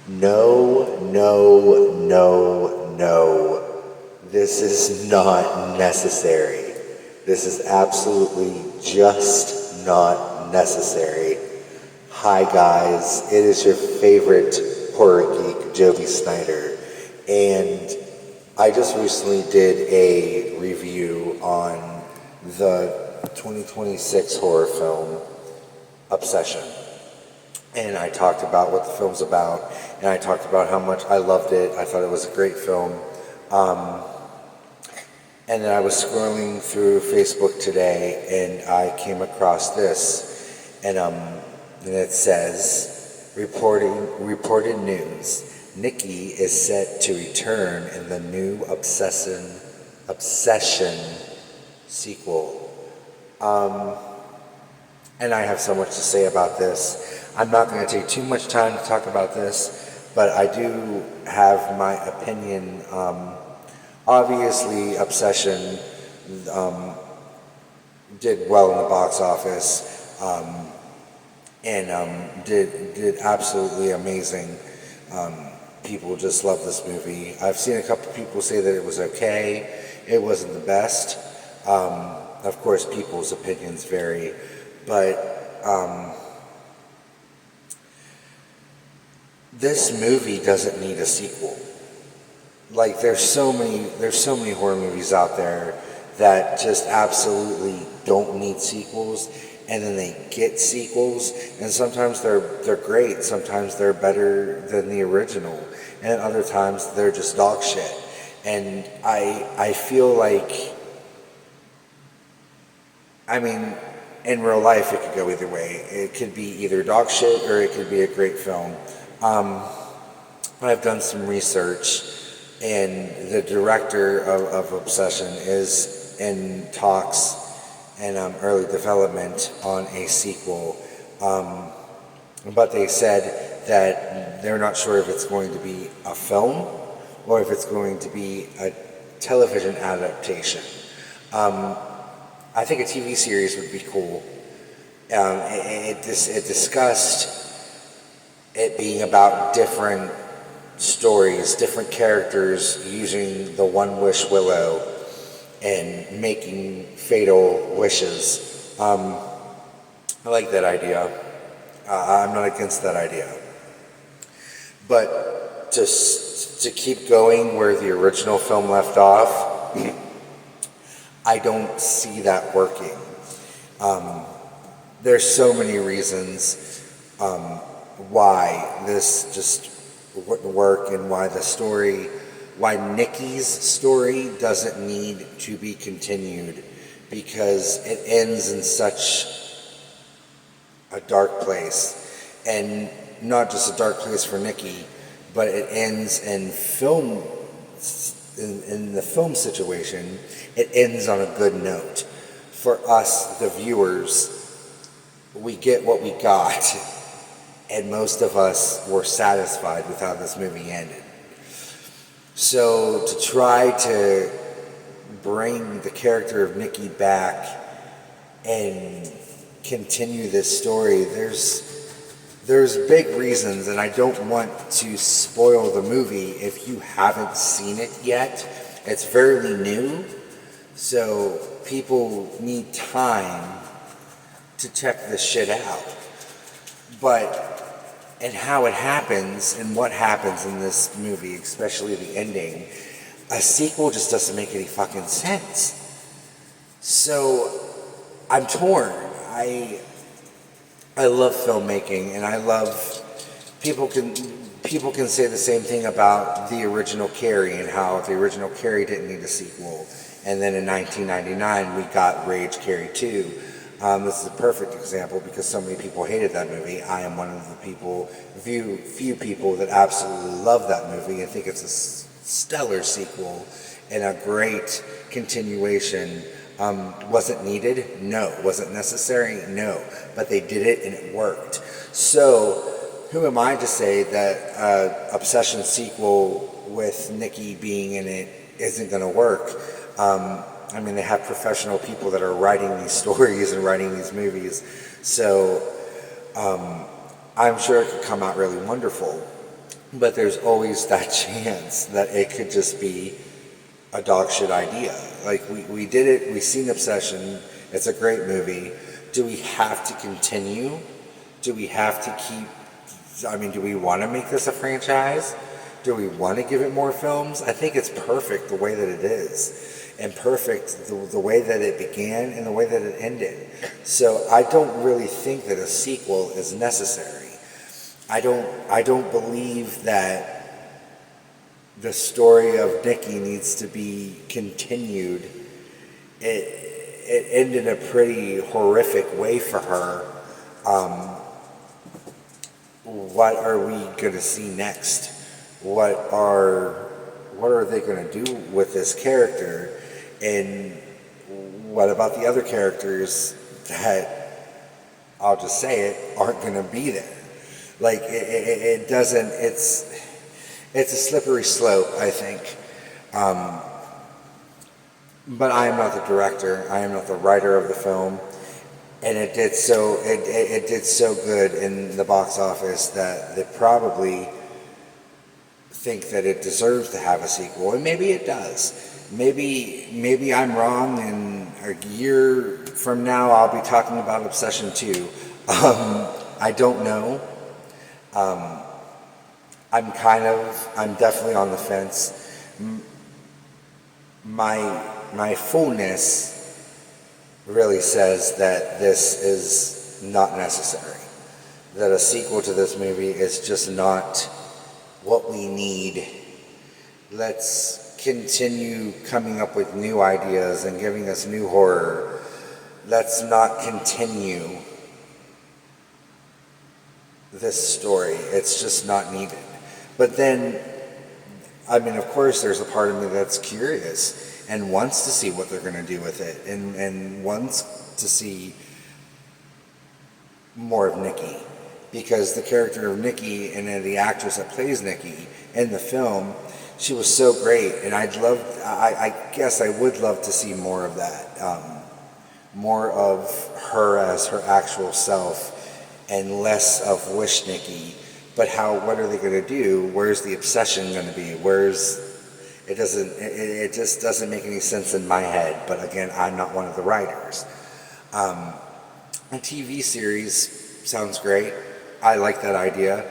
No, no, no, no. This is not necessary. This is absolutely just not necessary. Hi guys, it is your favorite horror geek, Joby Snyder, and I just recently did a review on the 2026 horror film Obsession. And I talked about what the film's about, and I talked about how much I loved it. I thought it was a great film. And then I was scrolling through Facebook today, and I came across this, and it says, reported news. Nikki is set to return in the new Obsession sequel. And I have so much to say about this. I'm not going to take too much time to talk about this, but I do have my opinion. Obviously, Obsession did well in the box office and did absolutely amazing. People just love this movie. I've seen a couple people say that it was okay. It wasn't the best. Of course, people's opinions vary, but this movie doesn't need a sequel. Like there's so many horror movies out there that just absolutely don't need sequels, and then they get sequels, and sometimes they're great, sometimes they're better than the original, and other times they're just dog shit. And I feel like, I mean, in real life it could go either way. It could be either dog shit or it could be a great film. I've done some research, and the director of Obsession is in talks and early development on a sequel. But they said that they're not sure if it's going to be a film or if it's going to be a television adaptation. I think a TV series would be cool. It discussed it being about different stories, different characters using the One Wish Willow and making fatal wishes. I like that idea. I'm not against that idea. But to keep going where the original film left off, I don't see that working. There's so many reasons why this just wouldn't work, and why Nikki's story doesn't need to be continued, because it ends in such a dark place, and not just a dark place for Nikki, but it ends in film. In the film situation, it ends on a good note. For us, the viewers, we get what we got, and most of us were satisfied with how this movie ended. So to try to bring the character of Nikki back and continue this story, there's big reasons, and I don't want to spoil the movie if you haven't seen it yet. It's fairly new, so people need time to check this shit out. And how it happens and what happens in this movie, especially the ending, a sequel just doesn't make any fucking sense. So I'm torn. I love filmmaking, and I love people can say the same thing about the original Carrie, and how the original Carrie didn't need a sequel. And then in 1999 we got Rage Carrie 2. This is a perfect example because so many people hated that movie. I am one of the few people that absolutely love that movie and think it's a stellar sequel and a great continuation. Was it needed? No. Was it necessary? No. But they did it and it worked. So who am I to say that Obsession sequel with Nikki being in it isn't going to work? I mean, they have professional people that are writing these stories and writing these movies. So I'm sure it could come out really wonderful. but there's always that chance that it could just be a dog shit idea. Like we did it, we've seen Obsession, it's a great movie. Do we have to continue? Do we have to keep, I mean, do we want to make this a franchise? Do we want to give it more films? I think it's perfect the way that it is, and perfect the way that it began and the way that it ended. So I don't really think that a sequel is necessary. I don't believe that the story of Nikki needs to be continued. It ended a pretty horrific way for her. What are we going to see next? What are they going to do with this character? And what about the other characters that, I'll just say it, aren't going to be there? Like, it doesn't, it's a slippery slope, I think. But I am not the director. I am not the writer of the film. And it did so good in the box office that they probably think that it deserves to have a sequel. And maybe it does. Maybe I'm wrong, and a year from now I'll be talking about Obsession 2. I don't know. I'm definitely on the fence. My fullness really says that this is not necessary. That a sequel to this movie is just not what we need. Let's continue coming up with new ideas and giving us new horror. Let's not continue this story. It's just not needed. But then, I mean, of course, there's a part of me that's curious and wants to see what they're going to do with it, and wants to see more of Nikki, because the character of Nikki and the actress that plays Nikki in the film, she was so great, and I guess I would love to see more of that, more of her as her actual self, and less of Wish Nikki. But what are they going to do? Where's the obsession going to be? It just doesn't make any sense in my head. But again, I'm not one of the writers. A TV series sounds great. I like that idea.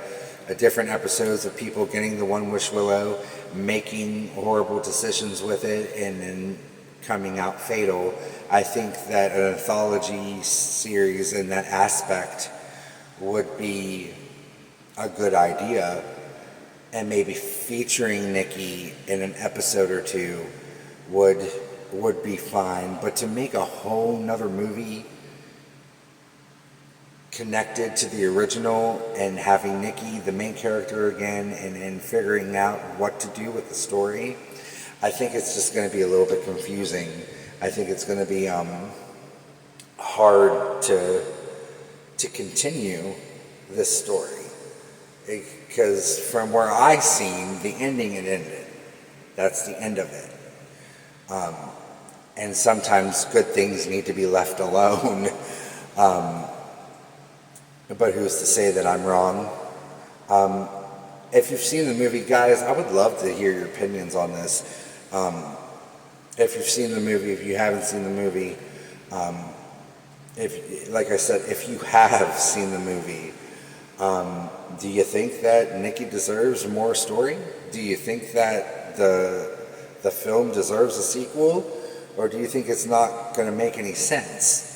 Different episodes of people getting the One Wish Willow, making horrible decisions with it, and then coming out fatal. I think that an anthology series in that aspect would be a good idea, and maybe featuring Nikki in an episode or two would be fine. But to make a whole nother movie connected to the original and having Nikki the main character again, and figuring out what to do with the story, I think it's just going to be a little bit confusing. I think it's going to be hard to continue this story, because from where I seen the ending, it ended. That's the end of it. And sometimes good things need to be left alone. But who's to say that I'm wrong? If you've seen the movie, guys, I would love to hear your opinions on this. If you've seen the movie, if you haven't seen the movie, like I said, if you have seen the movie, do you think that Nikki deserves more story? Do you think that the film deserves a sequel? Or do you think it's not going to make any sense?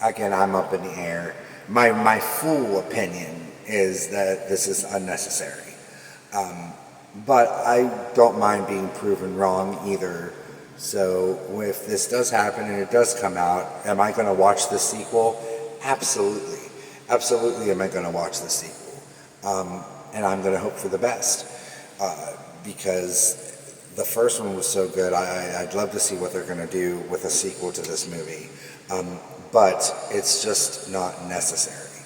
Again, I'm up in the air. My full opinion is that this is unnecessary. But I don't mind being proven wrong either. So if this does happen and it does come out, am I going to watch the sequel? Absolutely. Absolutely am I going to watch the sequel. And I'm going to hope for the best. Because the first one was so good, I'd love to see what they're going to do with a sequel to this movie. But it's just not necessary.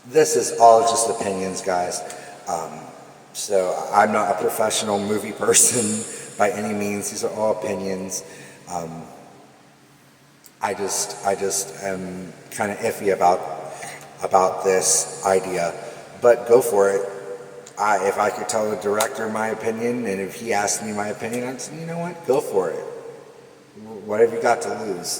This is all just opinions, guys. So I'm not a professional movie person by any means. These are all opinions. I just am kind of iffy about about this idea, but go for it. If I could tell the director my opinion, and if he asked me my opinion, I'd say, you know what, go for it. What have you got to lose?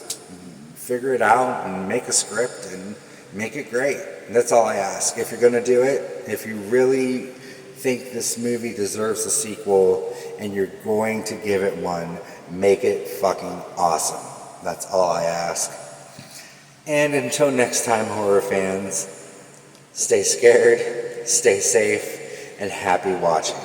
Figure it out and make a script and make it great. That's all I ask. If you're going to do it, if you really think this movie deserves a sequel and you're going to give it one, make it fucking awesome. That's all I ask. And until next time, horror fans, stay scared, stay safe, and happy watching.